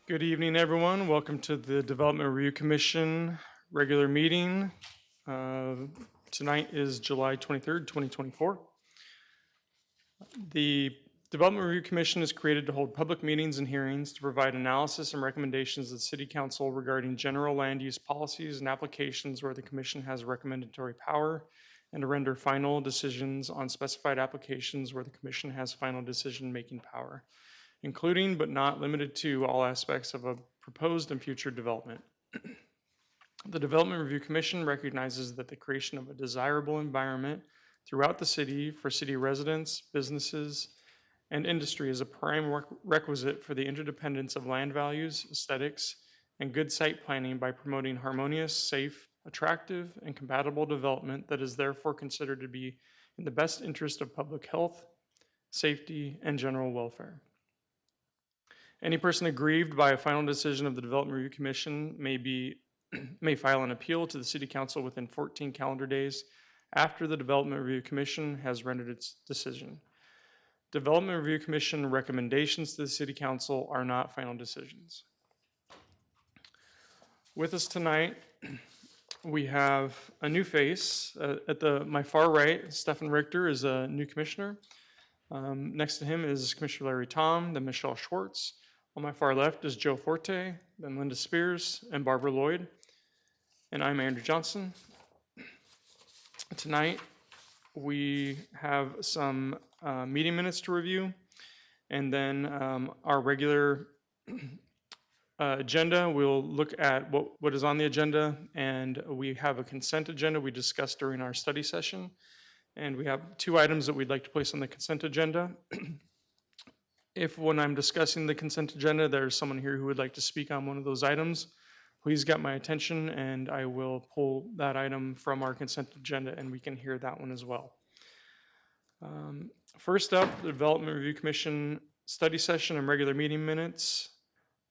Good evening, everyone. Welcome to the Development Review Commission regular meeting. Uh, Tonight is July 23rd, 2024. The Development Review Commission is created to hold public meetings and hearings to provide analysis and recommendations to the City Council regarding general land use policies and applications where the Commission has recommendatory power, and to render final decisions on specified applications where the Commission has final decision-making power, including but not limited to all aspects of a proposed and future development. The Development Review Commission recognizes that the creation of a desirable environment throughout the city for city residents, businesses, and industry is a prime requisite for the interdependence of land values, aesthetics, and good site planning by promoting harmonious, safe, attractive, and compatible development that is therefore considered to be in the best interest of public health, safety, and general welfare. Any person aggrieved by a final decision of the Development Review Commission may file an appeal to the City Council within 14 calendar days after the Development Review Commission has rendered its decision. Development Review Commission recommendations to the City Council are not final decisions. With us tonight, we have a new face. At my far right, Stefan Richter is a new commissioner. Next to him is Commissioner Larry Tom, then Michelle Schwartz. On my far left is Joe Forte, then Linda Spears, and Barbara Lloyd. And I'm Andrew Johnson. Tonight, we have some meeting minutes to review, and then our regular agenda. We'll look at what is on the agenda, and we have a consent agenda we discussed during our study session. And we have two items that we'd like to place on the consent agenda. If when I'm discussing the consent agenda, there's someone here who would like to speak on one of those items, please get my attention and I will pull that item from our consent agenda and we can hear that one as well. First up, the Development Review Commission study session and regular meeting minutes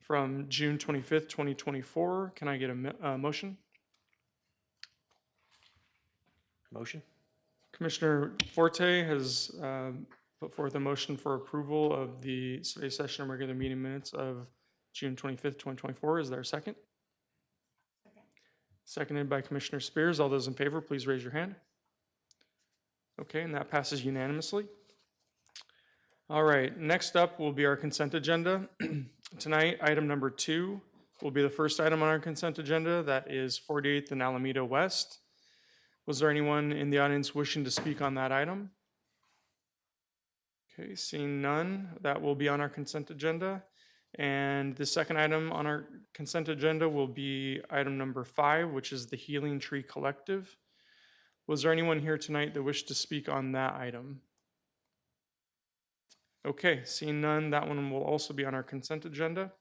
from June 25th, 2024. Can I get a motion? Motion? Commissioner Forte has put forth a motion for approval of the study session and regular meeting minutes of June 25th, 2024. Is there a second? Seconded by Commissioner Spears. All those in favor, please raise your hand. Okay, and that passes unanimously. All right, next up will be our consent agenda. Tonight, item number 2 will be the first item on our consent agenda. That is 48th and Alameda West. Was there anyone in the audience wishing to speak on that item? Okay, seeing none, that will be on our consent agenda. And the second item on our consent agenda will be item number 5, which is the Healing Tree Collective. Was there anyone here tonight that wished to speak on that item? Okay, seeing none, that one will also be on our consent agenda.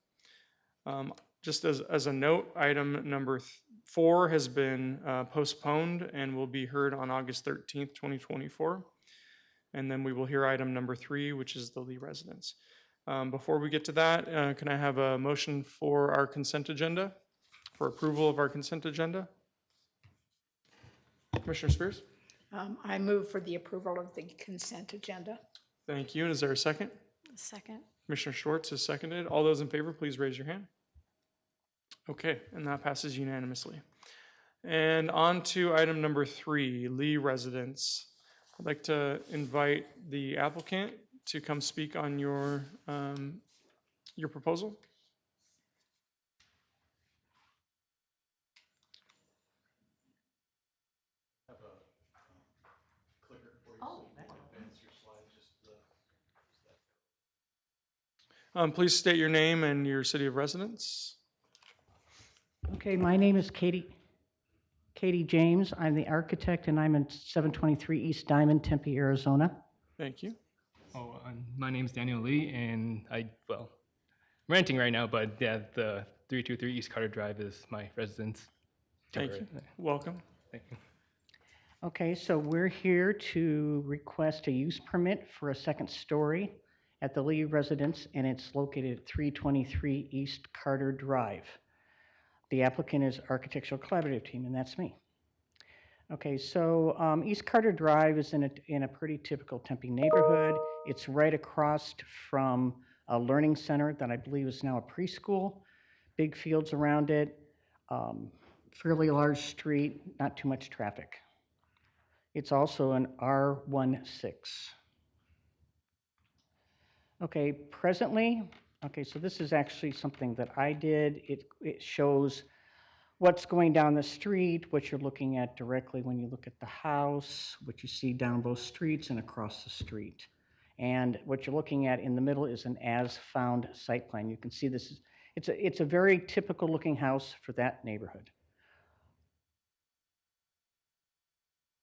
Just as a note, item number 4 has been postponed and will be heard on August 13th, 2024. And then we will hear item number 3, which is the Lee residence. Before we get to that, can I have a motion for our consent agenda, for approval of our consent agenda? Commissioner Spears? I move for the approval of the consent agenda. Thank you. And is there a second? Second. Commissioner Schwartz has seconded. All those in favor, please raise your hand. Okay, and that passes unanimously. And on to item number 3, Lee residence. I'd like to invite the applicant to come speak on your proposal. Please state your name and your city of residence. Okay, my name is Katie James. I'm the architect, and I'm in 723 East Diamond, Tempe, Arizona. Thank you. My name's Daniel Lee, and I'm renting right now, but yeah, the 323 East Carter Drive is my residence. Thank you. Welcome. Thank you. Okay, so we're here to request a use permit for a second story at the Lee residence, and it's located at 323 East Carter Drive. The applicant is Architectural Collaborative Team, and that's me. Okay, so East Carter Drive is in a pretty typical Tempe neighborhood. It's right across from a learning center that I believe is now a preschool, big fields around it, fairly large street, not too much traffic. It's also an R16. Okay, presently, okay, so this is actually something that I did. It shows what's going down the street, what you're looking at directly when you look at the house, what you see down both streets and across the street. And what you're looking at in the middle is an as-found site plan. You can see this is, it's a very typical looking house for that neighborhood.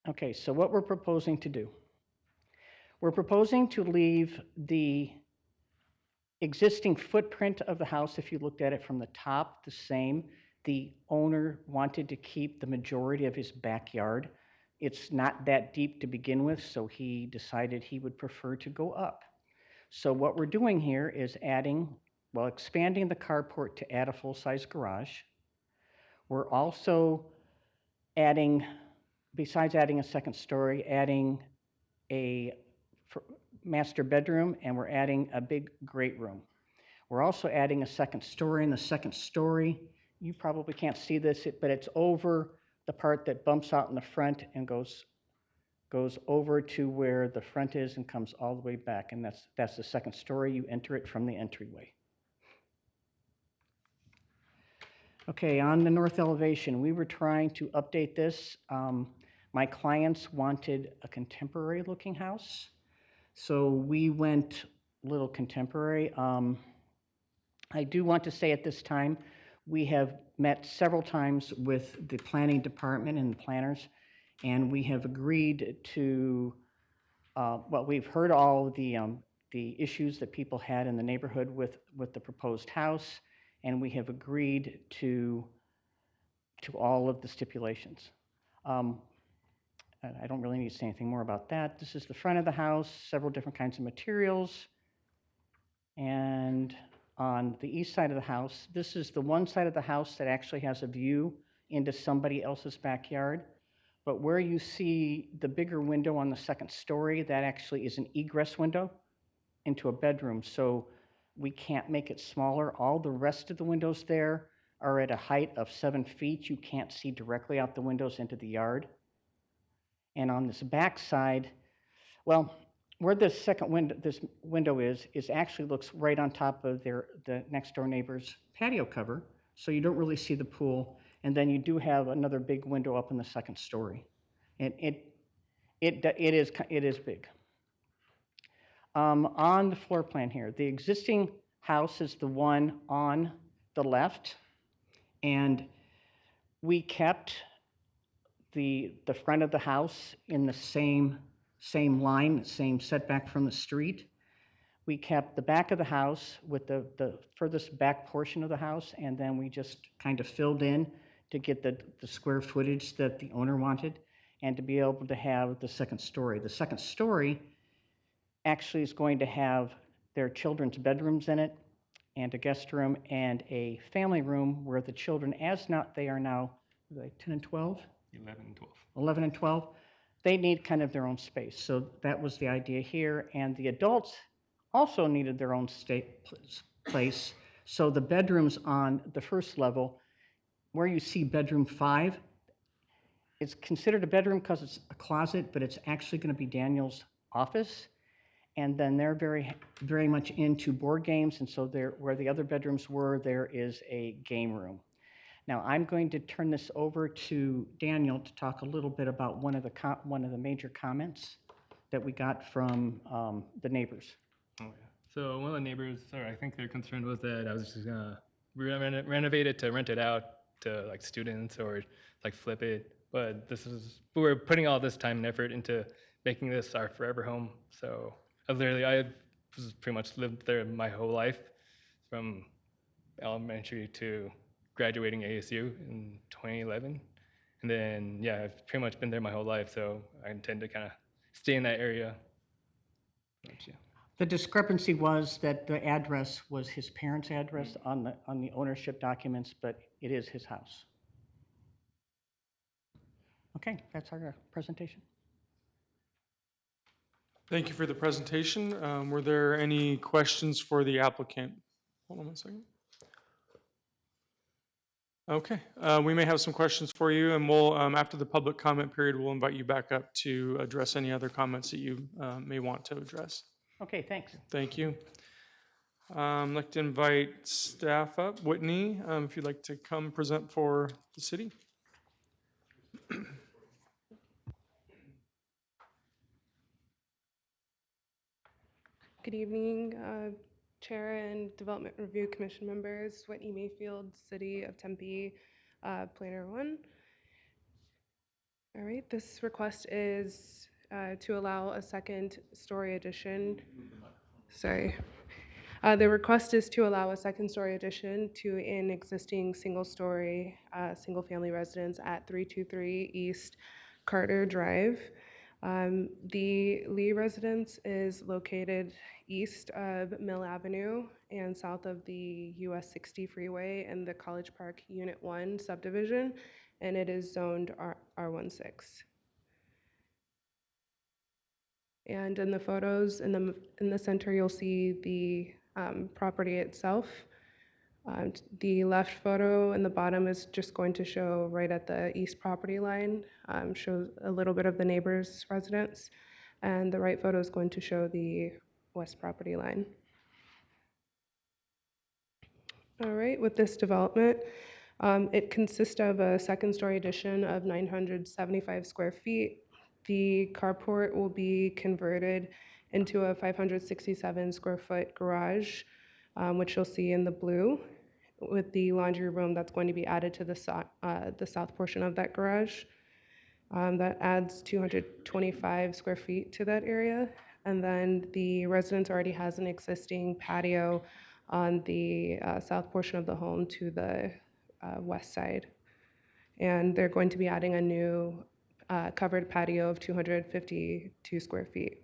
Okay, so what we're proposing to do. We're proposing to leave the existing footprint of the house, if you looked at it from the top, the same. The owner wanted to keep the majority of his backyard. It's not that deep to begin with, so he decided he would prefer to go up. So what we're doing here is expanding the carport to add a full-size garage. We're also adding, besides adding a second story, adding a master bedroom, and we're adding a big great room. We're also adding a second story. In the second story, you probably can't see this, but it's over the part that bumps out in the front and goes over to where the front is and comes all the way back, and that's the second story. You enter it from the entryway. Okay, on the north elevation, we were trying to update this. My clients wanted a contemporary looking house, so we went a little contemporary. I do want to say at this time, we have met several times with the planning department and the planners, and we have agreed to, we've heard all of the issues that people had in the neighborhood with the proposed house, and we have agreed to all of the stipulations. I don't really need to say anything more about that. This is the front of the house, several different kinds of materials. And on the east side of the house, this is the one side of the house that actually has a view into somebody else's backyard. But where you see the bigger window on the second story, that actually is an egress window into a bedroom. So we can't make it smaller. All the rest of the windows there are at a height of 7 feet. You can't see directly out the windows into the yard. And on this back side, well, where this window is actually looks right on top of the next door neighbor's patio cover, so you don't really see the pool. And then you do have another big window up in the second story, and it is big. On the floor plan here, the existing house is the one on the left, and we kept the front of the house in the same line, same setback from the street. We kept the back of the house with the furthest back portion of the house, and then we just kind of filled in to get the square footage that the owner wanted and to be able to have the second story. The second story actually is going to have their children's bedrooms in it, and a guest room and a family room where the children, they are now 10 and 12? 11 and 12. 11 and 12, they need kind of their own space. So that was the idea here. And the adults also needed their own place. So the bedrooms on the first level, where you see bedroom 5, it's considered a bedroom because it's a closet, but it's actually going to be Daniel's office. And then they're very, very much into board games. And so where the other bedrooms were, there is a game room. Now, I'm going to turn this over to Daniel to talk a little bit about one of the major comments that we got from the neighbors. Oh, yeah. So one of the neighbors, I think their concern was that I was just gonna renovate it to rent it out to like students or like flip it. But we're putting all this time and effort into making this our forever home. So I was pretty much lived there my whole life, from elementary to graduating ASU in 2011. And then, yeah, I've pretty much been there my whole life, so I intend to kind of stay in that area. Yeah. The discrepancy was that the address was his parents' address on the ownership documents, but it is his house. Okay, that's our presentation. Thank you for the presentation. Were there any questions for the applicant? Hold on one second. Okay, we may have some questions for you, and we'll, after the public comment period, we'll invite you back up to address any other comments that you may want to address. Okay, thanks. Thank you. I'd like to invite staff up. Whitney, if you'd like to come present for the city. Good evening, Chair and Development Review Commission members, Whitney Mayfield, City of Tempe, Planner One. All right, this request is to allow a second story addition. Sorry. The request is to allow a second story addition to an existing single-story, single-family residence at 323 East Carter Drive. The Lee residence is located east of Mill Avenue and south of the US 60 freeway in the College Park Unit 1 subdivision, and it is zoned R16. And in the photos in the center, you'll see the property itself. The left photo in the bottom is just going to show right at the east property line, shows a little bit of the neighbor's residence, and the right photo is going to show the west property line. All right, with this development, it consists of a second story addition of 975 square feet. The carport will be converted into a 567 square foot garage, which you'll see in the blue, with the laundry room that's going to be added to the south portion of that garage. That adds 225 square feet to that area. And then the residence already has an existing patio on the south portion of the home to the west side. And they're going to be adding a new covered patio of 252 square feet.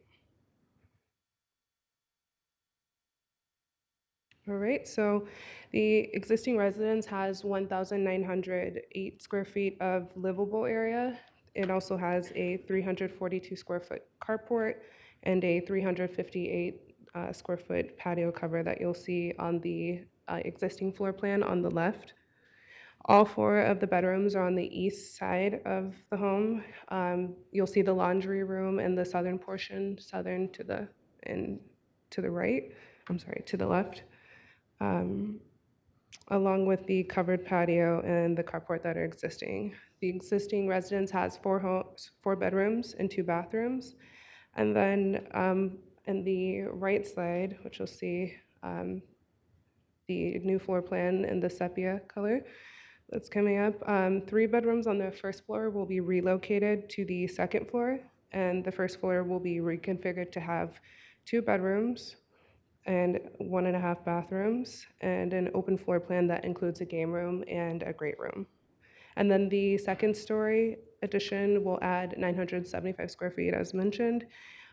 All right, so the existing residence has 1,908 square feet of livable area. It also has a 342 square foot carport and a 358 square foot patio cover that you'll see on the existing floor plan on the left. All four of the bedrooms are on the east side of the home. You'll see the laundry room in the southern portion, southern to the right, I'm sorry, to the left. Along with the covered patio and the carport that are existing. The existing residence has four bedrooms and 2 bathrooms. And then in the right side, which you'll see the new floor plan in the sepia color that's coming up, 3 bedrooms on the first floor will be relocated to the second floor, and the first floor will be reconfigured to have 2 bedrooms and 1.5 bathrooms, and an open floor plan that includes a game room and a great room. And then the second story addition will add 975 square feet, as mentioned.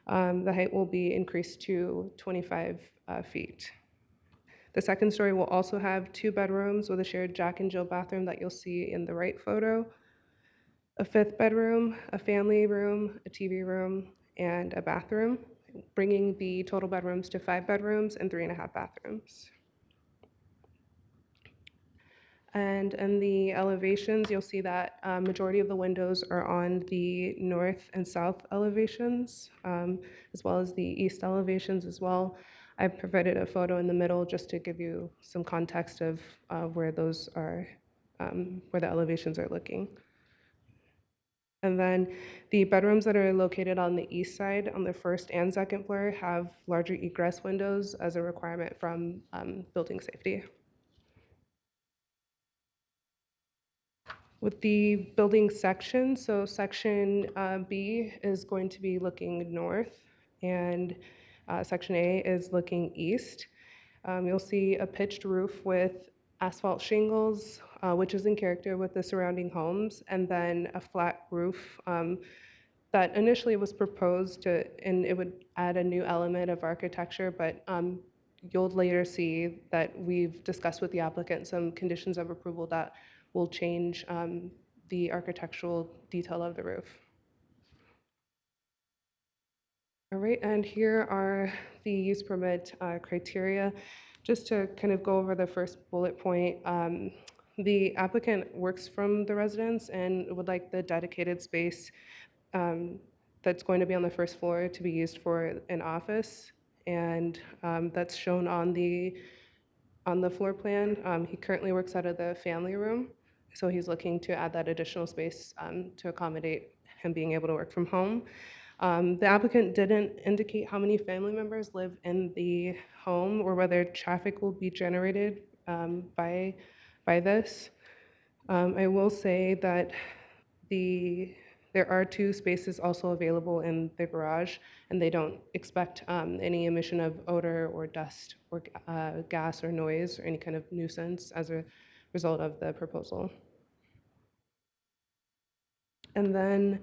The height will be increased to 25 feet. The second story will also have 2 bedrooms with a shared Jack and Jill bathroom that you'll see in the right photo, a 5th bedroom, a family room, a TV room, and a bathroom, bringing the total bedrooms to 5 bedrooms and 3.5 bathrooms. And in the elevations, you'll see that majority of the windows are on the north and south elevations, as well as the east elevations as well. I've provided a photo in the middle just to give you some context of where those are, where the elevations are looking. And then the bedrooms that are located on the east side, on the first and second floor, have larger egress windows as a requirement from building safety. With the building section, so section B is going to be looking north, and section A is looking east. You'll see a pitched roof with asphalt shingles, which is in character with the surrounding homes, and then a flat roof that initially was proposed to, and it would add a new element of architecture, but you'll later see that we've discussed with the applicant some conditions of approval that will change the architectural detail of the roof. All right, and here are the use permit criteria. Just to kind of go over the first bullet point, the applicant works from the residence and would like the dedicated space um, that's going to be on the first floor to be used for an office, and that's shown on the floor plan. He currently works out of the family room, so he's looking to add that additional space to accommodate him being able to work from home. The applicant didn't indicate how many family members live in the home or whether traffic will be generated by this. I will say that there are 2 spaces also available in the garage, and they don't expect any emission of odor or dust or gas or noise or any kind of nuisance as a result of the proposal. And then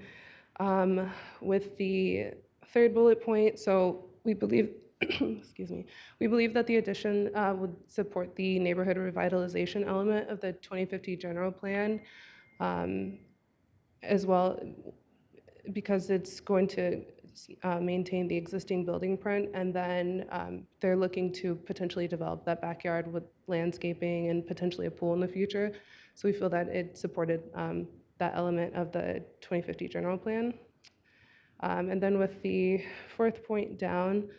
with the third bullet point, so we believe, excuse me, we believe that the addition would support the neighborhood revitalization element of the 2050 general plan, as well, because it's going to maintain the existing building print, and then they're looking to potentially develop that backyard with landscaping and potentially a pool in the future. So we feel that it supported that element of the 2050 general plan. And then with the fourth point down,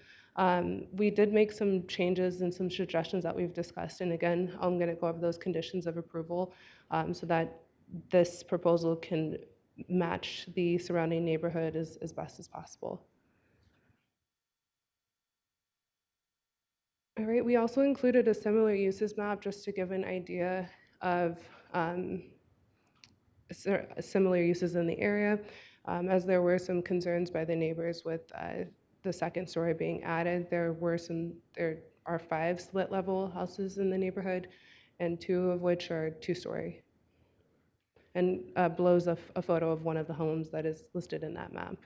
we did make some changes and some suggestions that we've discussed. And again, I'm going to go over those conditions of approval so that this proposal can match the surrounding neighborhood as best as possible. All right, we also included a similar uses map just to give an idea of similar uses in the area, as there were some concerns by the neighbors with the second story being added. There are 5 split level houses in the neighborhood, and 2 of which are 2-story. And below is a photo of one of the homes that is listed in that map.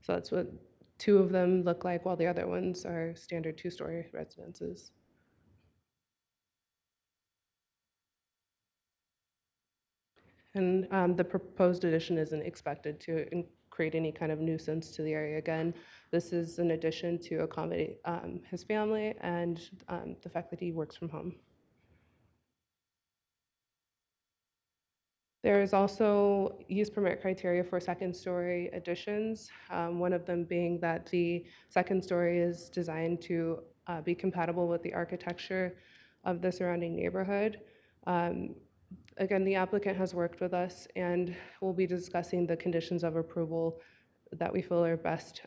So that's what 2 of them look like, while the other ones are standard 2-story residences. And the proposed addition isn't expected to create any kind of nuisance to the area. Again, this is an addition to accommodate his family and the fact that he works from home. There is also use permit criteria for second-story additions, one of them being that the second story is designed to be compatible with the architecture of the surrounding neighborhood. Again, the applicant has worked with us, and we'll be discussing the conditions of approval that we feel are best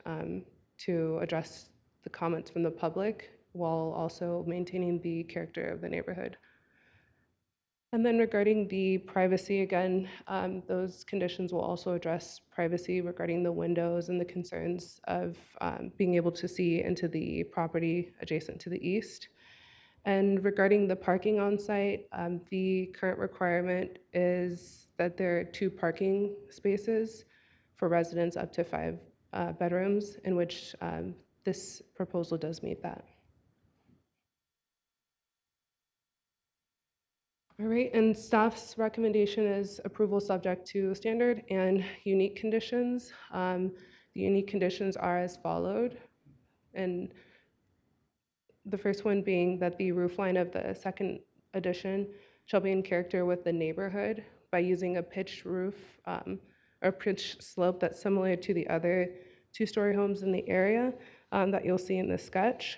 to address the comments from the public while also maintaining the character of the neighborhood. And then regarding the privacy, again, those conditions will also address privacy regarding the windows and the concerns of being able to see into the property adjacent to the east. And regarding the parking on site, the current requirement is that there are 2 parking spaces for residents up to 5 bedrooms, in which this proposal does meet that. All right, and staff's recommendation is approval subject to standard and unique conditions. The unique conditions are as followed, and the first one being that the roof line of the second addition shall be in character with the neighborhood by using a pitched roof or pitched slope that's similar to the other 2-story homes in the area that you'll see in the sketch.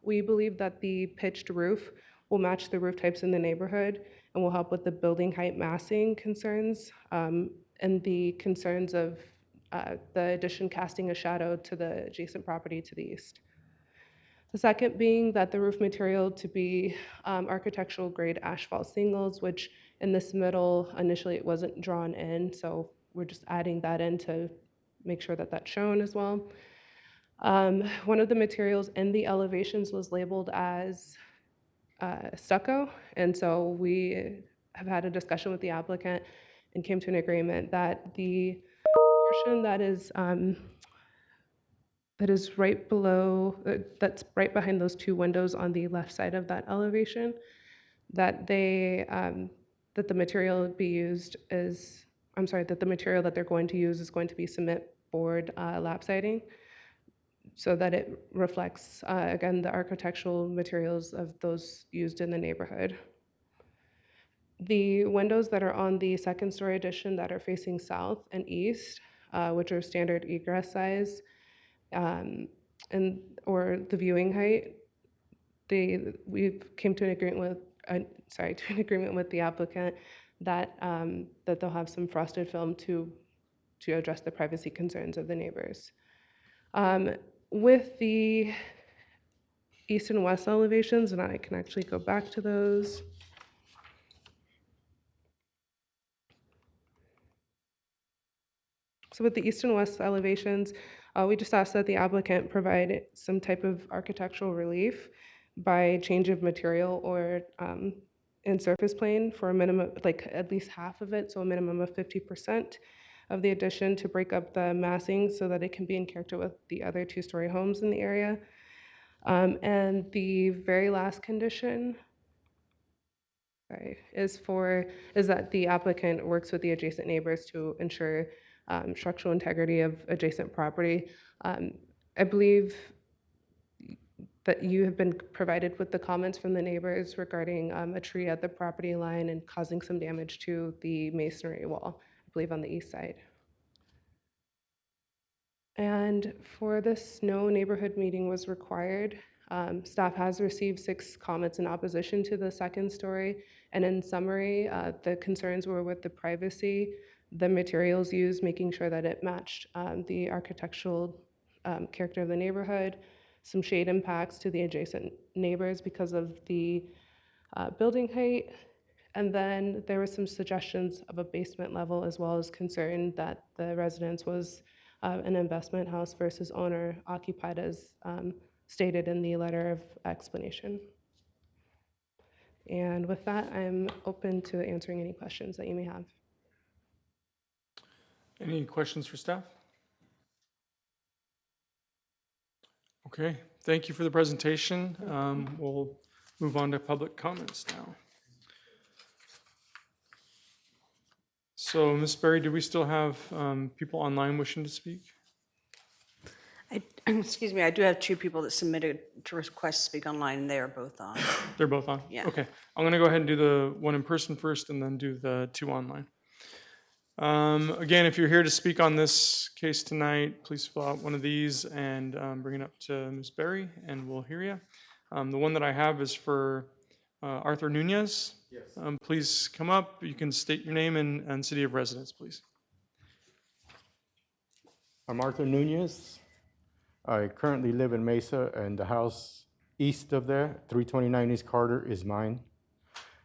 We believe that the pitched roof will match the roof types in the neighborhood and will help with the building height massing concerns and the concerns of the addition casting a shadow to the adjacent property to the east. The second being that the roof material to be architectural grade asphalt shingles, which in this middle, initially it wasn't drawn in, so we're just adding that in to make sure that that's shown as well. One of the materials in the elevations was labeled as stucco, and so we have had a discussion with the applicant and came to an agreement that the portion that is right below, that's right behind those 2 windows on the left side of that elevation, that that the material be used is, I'm sorry, that the material that they're going to use is going to be cement board lap siding. so that it reflects, again, the architectural materials of those used in the neighborhood. The windows that are on the second story addition that are facing south and east, which are standard egress size, um, and or the viewing height, we came to an agreement with, to an agreement with the applicant that that they'll have some frosted film to address the privacy concerns of the neighbors. With the east and west elevations, and I can actually go back to those. So with the east and west elevations, we just asked that the applicant provide some type of architectural relief by change of material or in surface plane for a minimum, like at least half of it, so a minimum of 50% of the addition to break up the massing so that it can be in character with the other two-story homes in the area. And the very last condition, sorry, is that the applicant works with the adjacent neighbors to ensure structural integrity of adjacent property. I believe that you have been provided with the comments from the neighbors regarding a tree at the property line and causing some damage to the masonry wall, I believe on the east side. And for this, no neighborhood meeting was required. Staff has received 6 comments in opposition to the second story. And in summary, the concerns were with the privacy, the materials used, making sure that it matched the architectural character of the neighborhood, some shade impacts to the adjacent neighbors because of the building height. And then there were some suggestions of a basement level, as well as concern that the residence was an investment house versus owner occupied, as stated in the letter of explanation. And with that, I'm open to answering any questions that you may have. Any questions for staff? Okay, thank you for the presentation. We'll move on to public comments now. So, Ms. Berry, do we still have people online wishing to speak? Excuse me, I do have 2 people that submitted to request to speak online, and they are both on. They're both on? Yeah. Okay, I'm gonna go ahead and do the one in person first and then do the 2 online. Again, if you're here to speak on this case tonight, please fill out one of these and bring it up to Ms. Berry and we'll hear you. The one that I have is for Arthur Nunez. Yes. Please come up. You can state your name and city of residence, please. I'm Arthur Nunez. I currently live in Mesa, and the house east of there, 329 East Carter, is mine.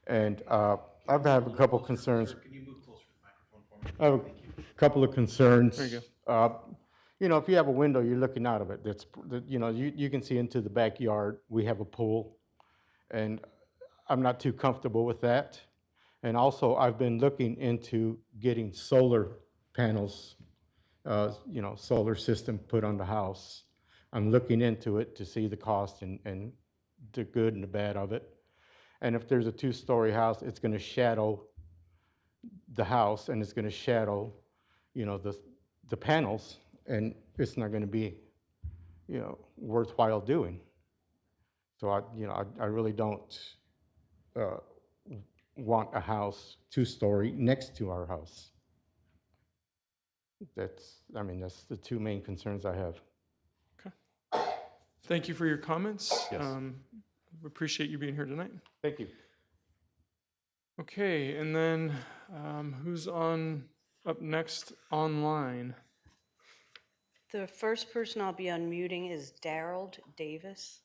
And I have a couple concerns. Can you move closer to the microphone for me? I have a couple of concerns. There you go. You know, if you have a window, you're looking out of it. You know, you can see into the backyard. We have a pool, and I'm not too comfortable with that. And also, I've been looking into getting solar panels, you know, solar system put on the house. I'm looking into it to see the cost and the good and the bad of it. And if there's a 2-story house, it's going to shadow the house, and it's going to shadow, you know, the panels, and it's not going to be, you know, worthwhile doing. So I really don't want a house 2-story next to our house. That's the 2 main concerns I have. Thank you for your comments. Yes. We appreciate you being here tonight. Thank you. Okay, and then who's up next online? The first person I'll be unmuting is Daryl Davis.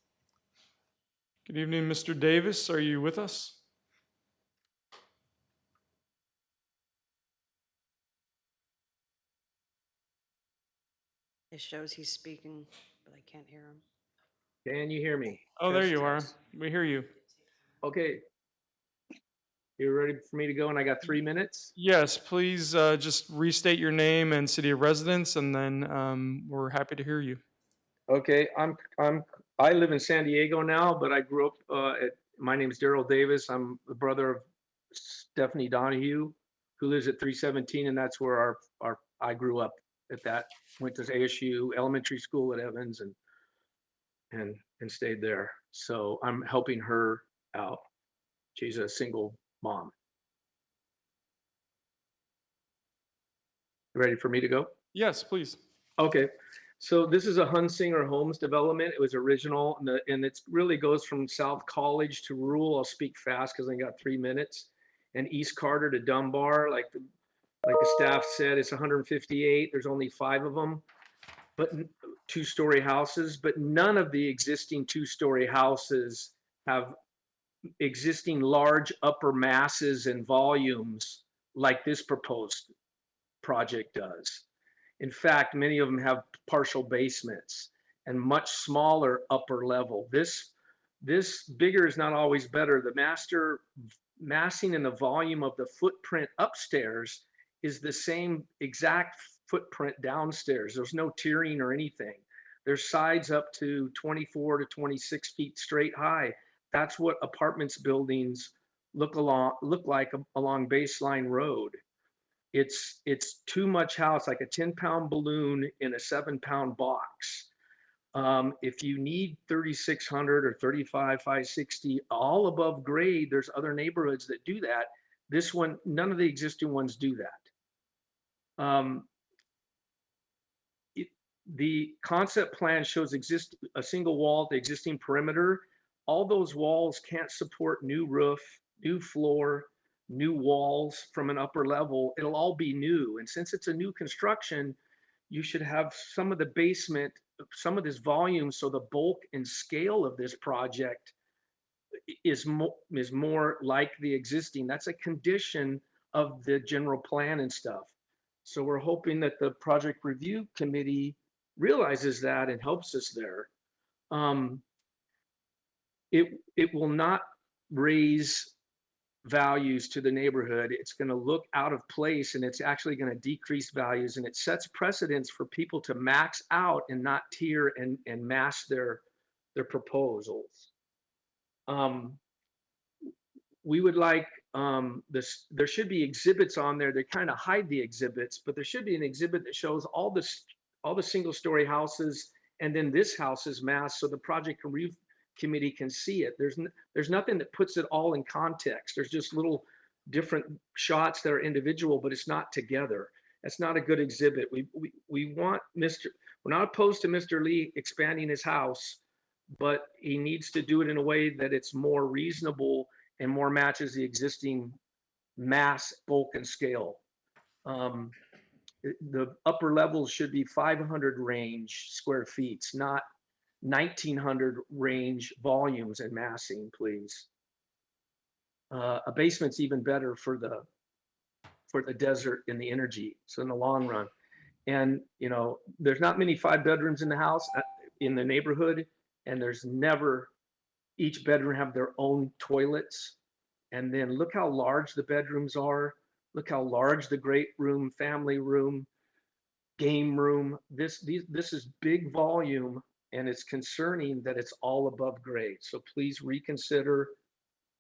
Good evening, Mr. Davis. Are you with us? It shows he's speaking, but I can't hear him. Can you hear me? Oh, there Test, you are. test. We hear you. Okay. You ready for me to go? And I got 3 minutes. Yes, please just restate your name and city of residence, and then we're happy to hear you. Okay, I live in San Diego now, but I grew up my name is Daryl Davis. I'm the brother of Stephanie Donahue, who lives at 317, and that's where I grew up at that. Went to ASU elementary school at Evans and and stayed there. So I'm helping her out. She's a single mom. Ready for me to go? Yes, please. Okay, so this is a Hunsinger Homes development. It was original, and it's really goes from South College to Rural. I'll speak fast because I got 3 minutes. And East Carter to Dunbar, like the staff said, it's 158. There's only 5 of them, but 2-story houses. But none of the existing 2-story houses have existing large upper masses and volumes like this proposed project does. In fact, many of them have partial basements and much smaller upper level. This bigger is not always better. The massing and the volume of the footprint upstairs is the same exact footprint downstairs. There's no tiering or anything. There's sides up to 24 to 26 feet straight high. That's what apartments buildings look like along Baseline Road. It's too much house, like a 10-pound balloon in a 7-pound box. If you need 3,600 or 35,560, all above grade, there's other neighborhoods that do that. This one, none of the existing ones do that. The concept plan shows a single wall at the existing perimeter. All those walls can't support new roof, new floor, new walls from an upper level. It'll all be new. And since it's a new construction, you should have some of the basement, some of this volume, so the bulk and scale of this project is more like the existing. That's a condition of the general plan and stuff. So we're hoping that the project review committee realizes that and helps us there. It will not raise values to the neighborhood. It's going to look out of place, and it's actually going to decrease values, and it sets precedents for people to max out and not tier and mass their proposals. We would like this. There should be exhibits on there that kind of hide the exhibits, but there should be an exhibit that shows all the single-story houses, and then this house is massed so the project review committee can see it. There's nothing that puts it all in context. There's just little different shots that are individual, but it's not together. That's not a good exhibit. We want we're not opposed to Mr. Lee expanding his house, but he needs to do it in a way that it's more reasonable and more matches the existing mass, bulk, and scale. The upper levels should be 500 range square feet, not 1900 range volumes and massing, please. A basement's even better for the desert and the energy. So in the long run, and there's not many 5 bedrooms in the house in the neighborhood, and there's never each bedroom have their own toilets. And then look how large the bedrooms are. Look how large the great room, family room, game room. This is big volume. And it's concerning that it's all above grade. So please reconsider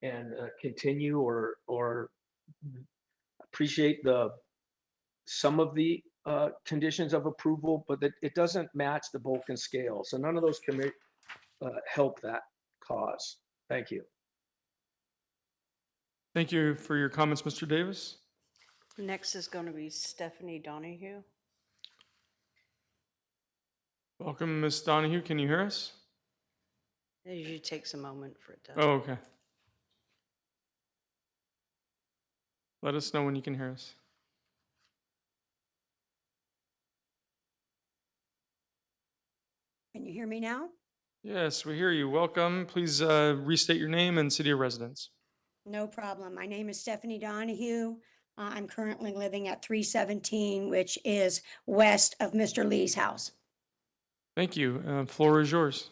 and continue or appreciate some of the conditions of approval, but that it doesn't match the bulk and scale. So none of those can help that cause. Thank you. Thank you for your comments, Mr. Davis. Next is going to be Stephanie Donahue. Welcome, Ms. Donahue. Can you hear us? It usually takes a moment for it to. Oh, okay. Let us know when you can hear us. Can you hear me now? Yes, we hear you. Welcome. Please restate your name and city of residence. No problem. My name is Stephanie Donahue. I'm currently living at 317, which is west of Mr. Lee's house. Thank you. Floor is yours.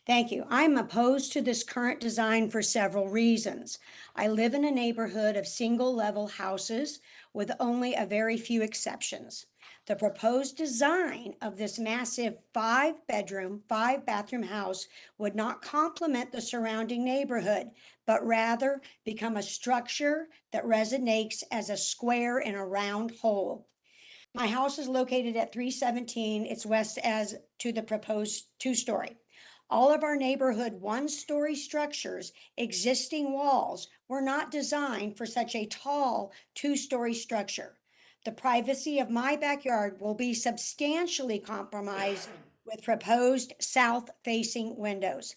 Thank you. I'm opposed to this current design for several reasons. I live in a neighborhood of single-level houses with only a very few exceptions. The proposed design of this massive 5-bedroom, 5-bathroom house would not complement the surrounding neighborhood, but rather become a structure that resonates as a square in a round hole. My house is located at 317. It's west as to the proposed 2-story. All of our neighborhood one-story structures, existing walls, were not designed for such a tall two-story structure. The privacy of my backyard will be substantially compromised with proposed south-facing windows.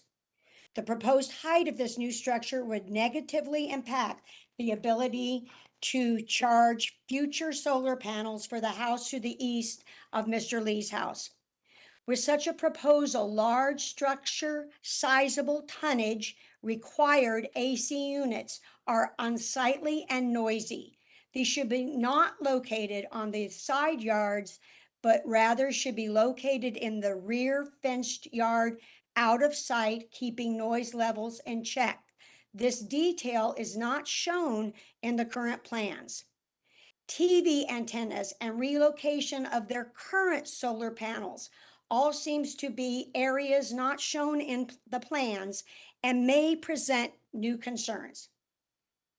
The proposed height of this new structure would negatively impact the ability to charge future solar panels for the house to the east of Mr. Lee's house. With such a proposal, large structure, sizable tonnage, required AC units are unsightly and noisy. These should be not located on the side yards, but rather should be located in the rear fenced yard, out of sight, keeping noise levels in check. This detail is not shown in the current plans. TV antennas and relocation of their current solar panels all seems to be areas not shown in the plans and may present new concerns.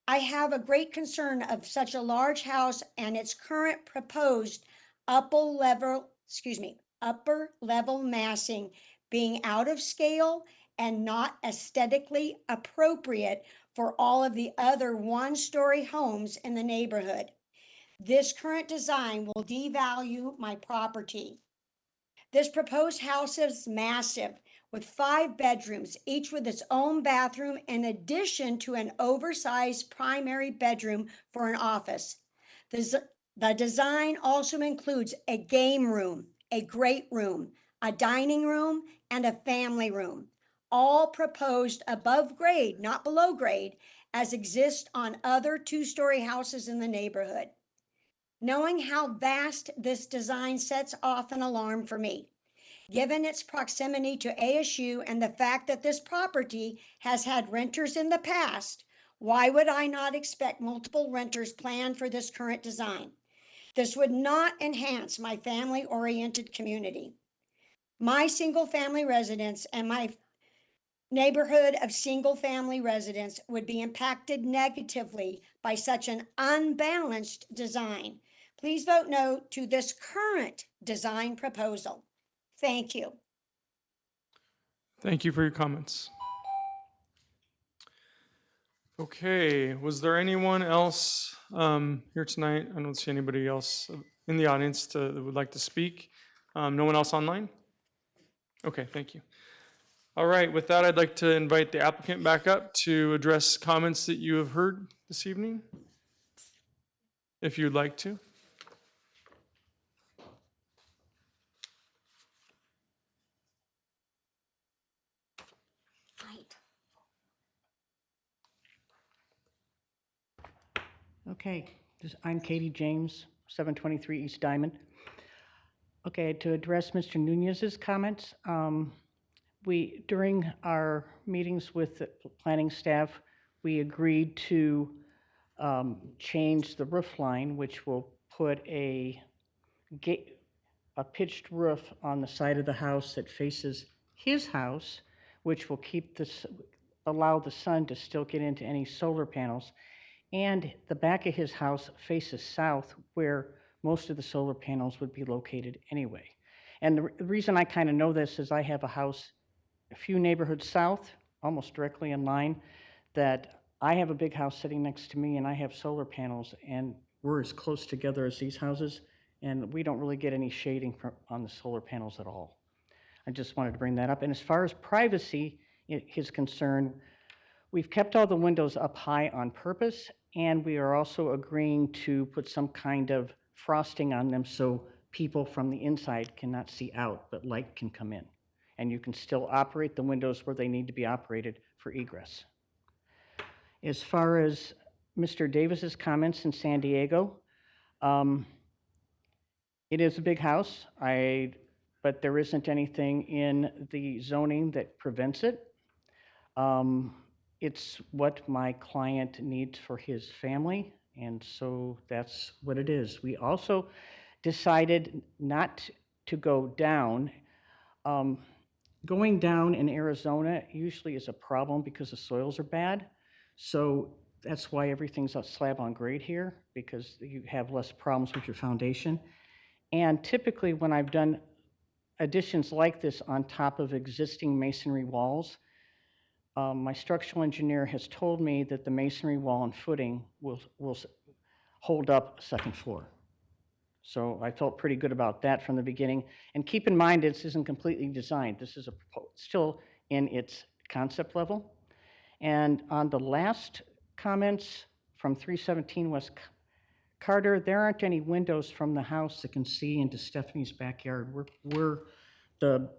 I have a great concern of such a large house and its current proposed upper level massing being out of scale and not aesthetically appropriate for all of the other one-story homes in the neighborhood. This current design will devalue my property. This proposed house is massive, with 5 bedrooms, each with its own bathroom, in addition to an oversized primary bedroom for an office. The design also includes a game room, a great room, a dining room, and a family room, all proposed above grade, not below grade, as exists on other two-story houses in the neighborhood. Knowing how vast this design sets off an alarm for me. Given its proximity to ASU and the fact that this property has had renters in the past, why would I not expect multiple renters planned for this current design? This would not enhance my family-oriented community. My single-family residents and my neighborhood of single-family residents would be impacted negatively by such an unbalanced design. Please vote no to this current design proposal. Thank you. Thank you for your comments. Okay, was there anyone else here tonight? I don't see anybody else in the audience that would like to speak. No one else online? Okay, thank you. All right, with that, I'd like to invite the applicant back up to address comments that you have heard this evening, if you'd like to. Okay, I'm Katie James, 723 East Diamond. Okay, to address Mr. Nunez's comments, during our meetings with the planning staff, we agreed to change the roof line, which will put a pitched roof on the side of the house that faces his house, which will allow the sun to still get into any solar panels. And the back of his house faces south, where most of the solar panels would be located anyway. And the reason I kind of know this is I have a house a few neighborhoods south, almost directly in line, that I have a big house sitting next to me and I have solar panels, and we're as close together as these houses, and we don't really get any shading on the solar panels at all. I just wanted to bring that up. And as far as privacy is concerned, we've kept all the windows up high on purpose, and we are also agreeing to put some kind of frosting on them so people from the inside cannot see out, but light can come in. And you can still operate the windows where they need to be operated for egress. As far as Mr. Davis's comments in San Diego, it is a big house, but there isn't anything in the zoning that prevents it. It's what my client needs for his family, and so that's what it is. We also decided not to go down. Going down in Arizona usually is a problem because the soils are bad. So that's why everything's a slab on grade here, because you have less problems with your foundation. And typically when I've done additions like this on top of existing masonry walls, my structural engineer has told me that the masonry wall and footing will hold up a second floor. So I felt pretty good about that from the beginning. And keep in mind, this isn't completely designed. This is still in its concept level. And on the last comments from 317 West Carter, there aren't any windows from the house that can see into Stephanie's backyard. The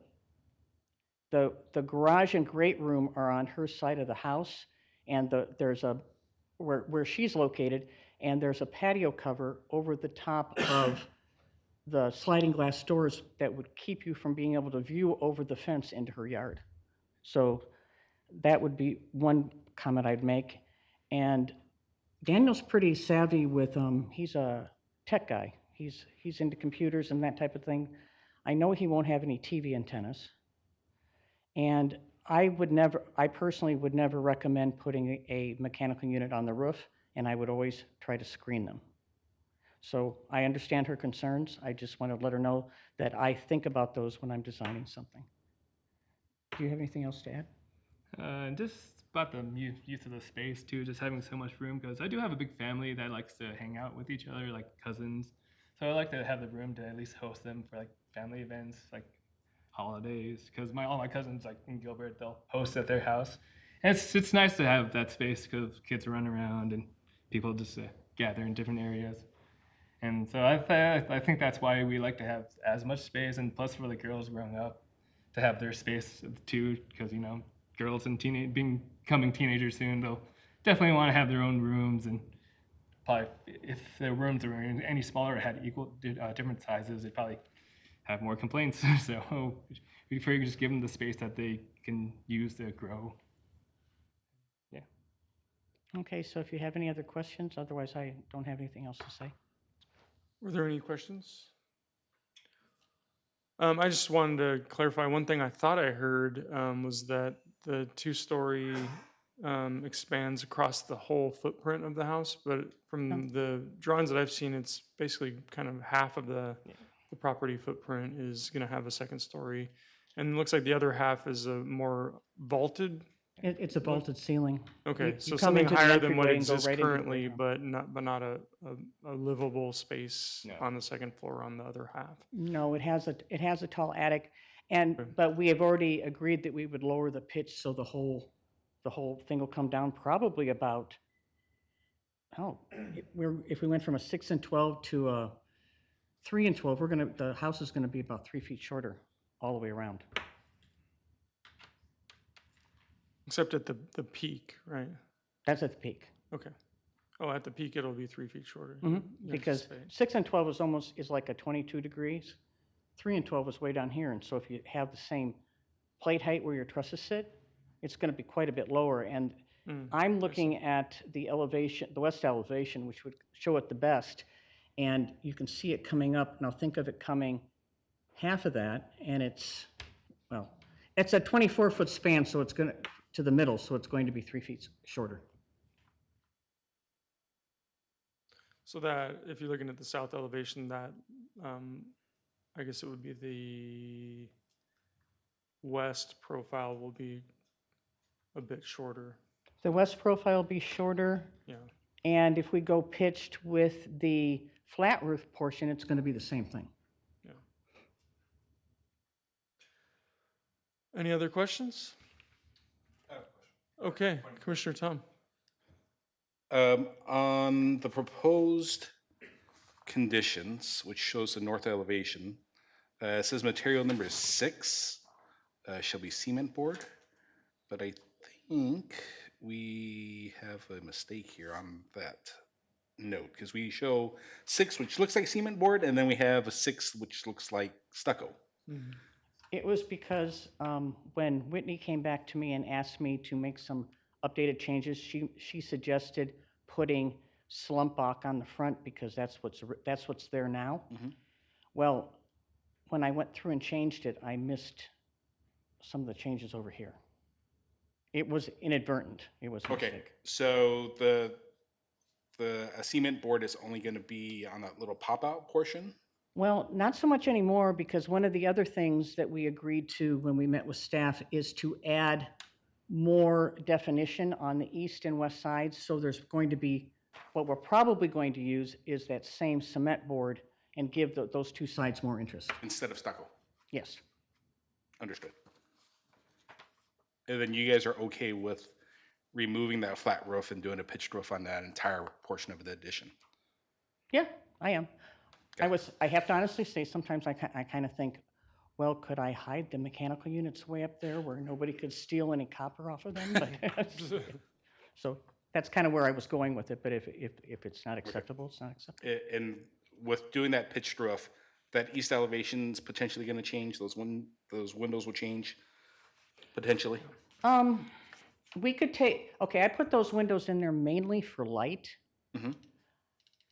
garage and great room are on her side of the house, and there's a, where she's located, and there's a patio cover over the top of the sliding glass doors that would keep you from being able to view over the fence into her yard. So that would be one comment I'd make. And Daniel's pretty savvy with, he's a tech guy. He's into computers and that type of thing. I know he won't have any TV antennas. And I personally would never recommend putting a mechanical unit on the roof, and I would always try to screen them. So I understand her concerns. I just want to let her know that I think about those when I'm designing something. Do you have anything else to add? Just about the use of the space too, just having so much room, because I do have a big family that likes to hang out with each other, like cousins. So I like to have the room to at least host them for like family events, like holidays, because all my cousins like in Gilbert, they'll host at their house. And it's nice to have that space because kids run around and people just gather in different areas. And so I think that's why we like to have as much space, and plus for the girls growing up to have their space too, because girls and becoming teenagers soon, they'll definitely want to have their own rooms, and probably if their rooms were any smaller or had equal different sizes, they'd probably have more complaints. So we prefer to just give them the space that they can use to grow. Yeah. Okay, so if you have any other questions, otherwise I don't have anything else to say. Were there any questions? I just wanted to clarify one thing I thought I heard was that the two-story expands across the whole footprint of the house, but from the drawings that I've seen, it's basically kind of half of the property footprint is going to have a second story. And it looks like the other half is a more vaulted. It's a vaulted ceiling. Okay, You so come something into the higher than what entryway and go exists right into the currently, bedroom. but not a livable space No. on the second floor on the other half. No, it has a tall attic, but we have already agreed that we would lower the pitch so the whole thing will come down probably about, if we went from a 6 and 12 to a 3 and 12, the house is gonna be about 3 feet shorter all the way around. Except at the peak, right? That's at the peak. Okay. Oh, at the peak, it'll be 3 feet shorter. Mhm, you Because anticipate. 6 and 12 is like a 22 degrees. 3 and 12 is way down here, and so if you have the same plate height where your trusses sit, it's gonna be quite a bit lower. And I'm looking at the elevation, the west elevation, which would show it the best, and you can see it coming up. Now think of it coming half of that, and it's a 24-foot span, so it's gonna, to the middle, so it's going to be 3 feet shorter. So that, if you're looking at the south elevation, that, I guess it would be the west profile will be a bit shorter. The west profile will be shorter, Yeah. and if we go pitched with the flat roof portion, it's gonna be the same thing. Yeah. Any other questions? Okay, Commissioner Tom. On the proposed conditions, which shows the north elevation, it says material number 6 shall be cement board, but I think we have a mistake here on that note, because we show 6, which looks like cement board, and then we have a 6, which looks like stucco. It was because when Whitney came back to me and asked me to make some updated changes, she suggested putting slumpbach on the front because that's what's there now. Well, when I went through and changed it, I missed some of the changes over here. It was inadvertent. It was a Okay, mistake. so a cement board is only going to be on that little pop-out portion? Well, not so much anymore, because one of the other things that we agreed to when we met with staff is to add more definition on the east and west sides. So there's going to be, what we're probably going to use is that same cement board and give those two sides more interest. Instead of stucco. Yes. Understood. And then you guys are okay with removing that flat roof and doing a pitched roof on that entire portion of the addition? Yeah, I am. I have to honestly say, sometimes I kind of think, well, could I hide the mechanical units way up there where nobody could steal any copper off of them? But so that's kind of where I was going with it, but if it's not acceptable, it's not acceptable. And with doing that pitched roof, that east elevation's potentially gonna change, those windows will change, potentially? We could take, okay, I put those windows in there mainly for light. Mhm.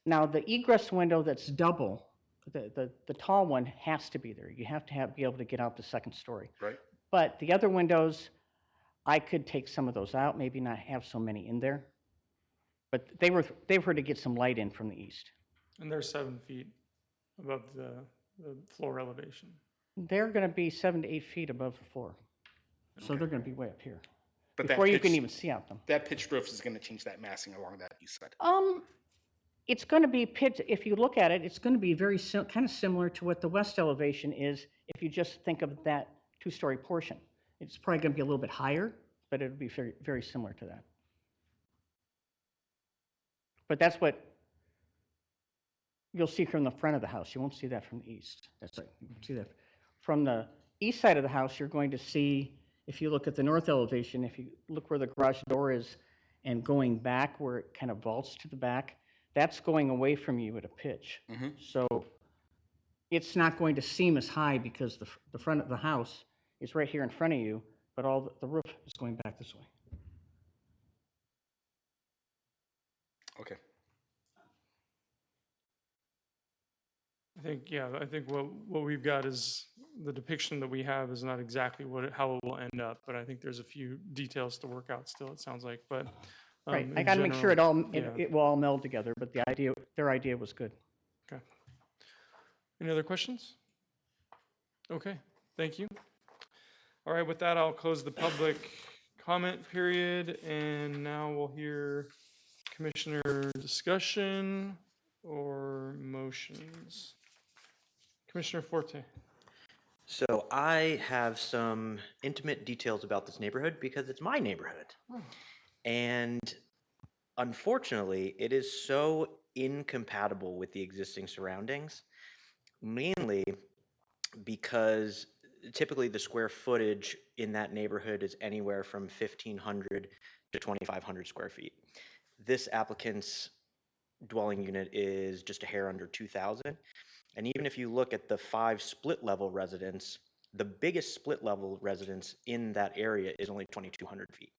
Now, the egress window that's double, the tall one has to be there. You have to be able to get out the second story. Right. But the other windows, I could take some of those out, maybe not have so many in there. But they were to get some light in from the east. And they're 7 feet above the floor elevation. They're gonna be 7 to 8 feet above the floor. So they're gonna be way up here, But that before you can pitched- even see out them. That pitched roof is gonna change that massing along that east side. It's going to be pitched, if you look at it, it's going to be very kind of similar to what the west elevation is if you just think of that two-story portion. It's probably going to be a little bit higher, but it'll be very, very similar to that. But that's what you'll see from the front of the house. You won't see that from the east. That's right. You won't see that. From the east side of the house, you're going to see, if you look at the north elevation, if you look where the garage door is and going back where it kind of vaults to the back, that's going away from you at a pitch. Mhm. So it's not going to seem as high because the front of the house is right here in front of you, but all the roof is going back this way. Okay. I think what we've got is, the depiction that we have is not exactly how it will end up, but I think there's a few details to work out still, it sounds like, but. Right, I in got to make sure general, it will all meld together, but their idea was good. Okay. Any other questions? Okay, thank you. All right, with that, I'll close the public comment period, and now we'll hear commissioner discussion or motions. Commissioner Forte. So I have some intimate details about this neighborhood because it's my neighborhood. And unfortunately, it is so incompatible with the existing surroundings, mainly because typically the square footage in that neighborhood is anywhere from 1,500 to 2,500 square feet. This applicant's dwelling unit is just a hair under 2,000. And even if you look at the 5 split level residents, the biggest split level residence in that area is only 2,200 feet.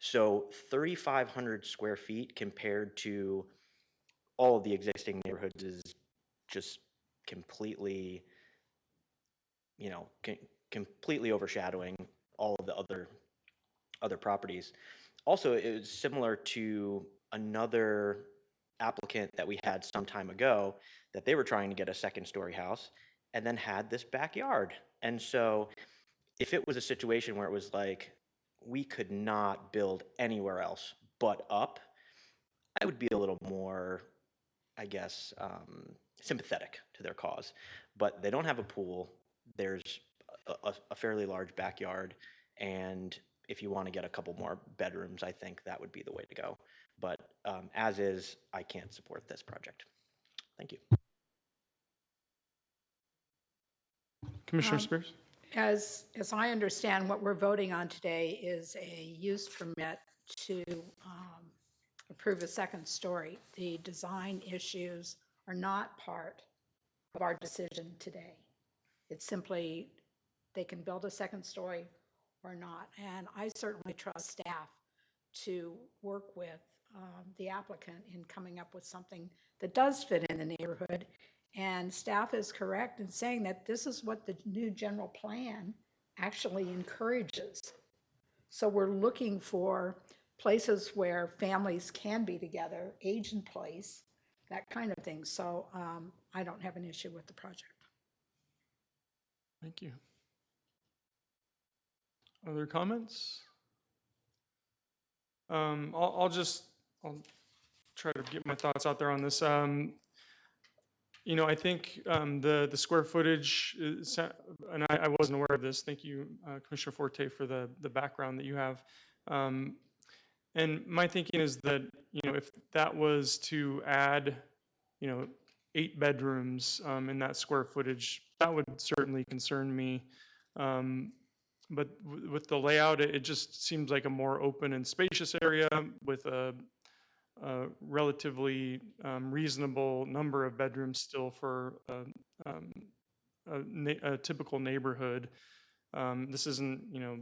So 3,500 square feet compared to all of the existing neighborhoods is just completely, completely overshadowing all of the other properties. Also, it was similar to another applicant that we had some time ago that they were trying to get a second-story house and then had this backyard. And so if it was a situation where it was like, we could not build anywhere else but up, I would be a little more, I guess, sympathetic to their cause. But they don't have a pool. There's a fairly large backyard. And if you want to get a couple more bedrooms, I think that would be the way to go. But as is, I can't support this project. Thank you. Commissioner Spears? As I understand, what we're voting on today is a use permit to approve a second story. The design issues are not part of our decision today. It's simply, they can build a second story or not. And I certainly trust staff to work with the applicant in coming up with something that does fit in the neighborhood. And staff is correct in saying that this is what the new general plan actually encourages. So we're looking for places where families can be together, age in place, that kind of thing. So I don't have an issue with the project. Thank you. Other comments? I'll try to get my thoughts out there on this. You know, I think the square footage, and I wasn't aware of this. Thank you, Commissioner Forte, for the background that you have. And my thinking is that, you know, if that was to add, you know, 8 bedrooms in that square footage, that would certainly concern me. But with the layout, it just seems like a more open and spacious area with a relatively reasonable number of bedrooms still for a typical neighborhood. This isn't, you know,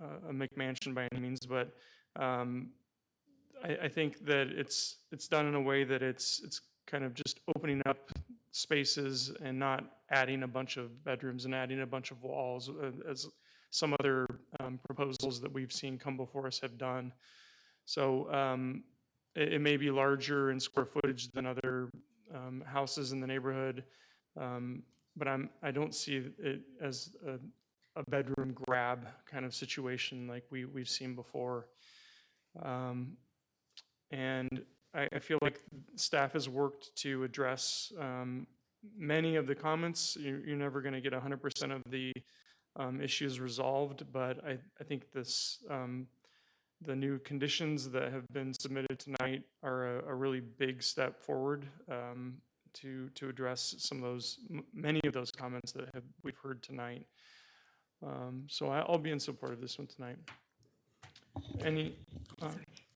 a McMansion by any means, but I think that it's done in a way that it's kind of just opening up spaces and not adding a bunch of bedrooms and adding a bunch of walls as some other proposals that we've seen come before us have done. So it may be larger in square footage than other houses in the neighborhood, but I don't see it as a bedroom grab kind of situation like we've seen before. And I feel like staff has worked to address many of the comments. You're never going to get 100% of the issues resolved, but I think the new conditions that have been submitted tonight are a really big step forward to address some of those, many of those comments that we've heard tonight. So I'll be in support of this one tonight. Any?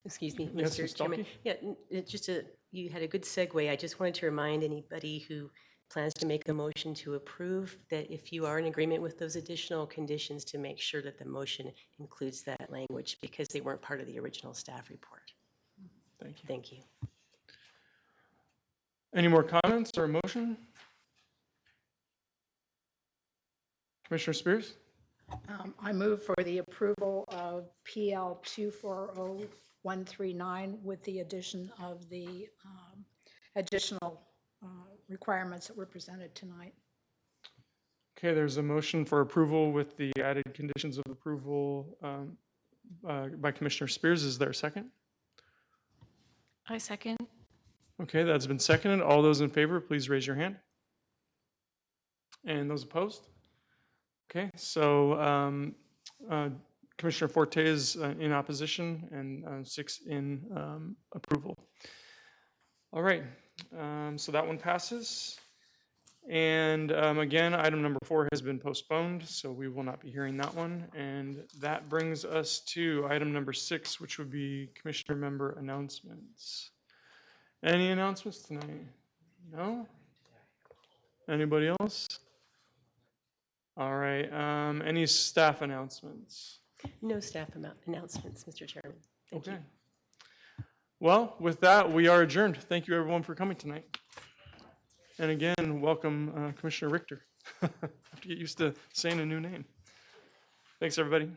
Excuse me, Yes, Mr. Ms. Chairman. Stahlke? Yeah, you had a good segue. I just wanted to remind anybody who plans to make the motion to approve that if you are in agreement with those additional conditions, to make sure that the motion includes that language because they weren't part of the original staff report. Thank you. Thank you. Any more comments or a motion? Commissioner Spears? I move for the approval of PL 240139 with the addition of the additional requirements that were presented tonight. Okay, there's a motion for approval with the added conditions of approval by Commissioner Spears. Is there a second? I second. Okay, that's been seconded. All those in favor, please raise your hand. And those opposed? Okay, so Commissioner Forte is in opposition and 6 in approval. All right, so that one passes. And again, item number 4 has been postponed, so we will not be hearing that one. And that brings us to item number 6, which would be Commissioner member announcements. Any announcements tonight? No? Anybody else? All right, any staff announcements? No staff announcements, Mr. Chairman. Thank you. Okay. Well, with that, we are adjourned. Thank you, everyone, for coming tonight. And again, welcome Commissioner Richter. I have to get used to saying a new name. Thanks, everybody.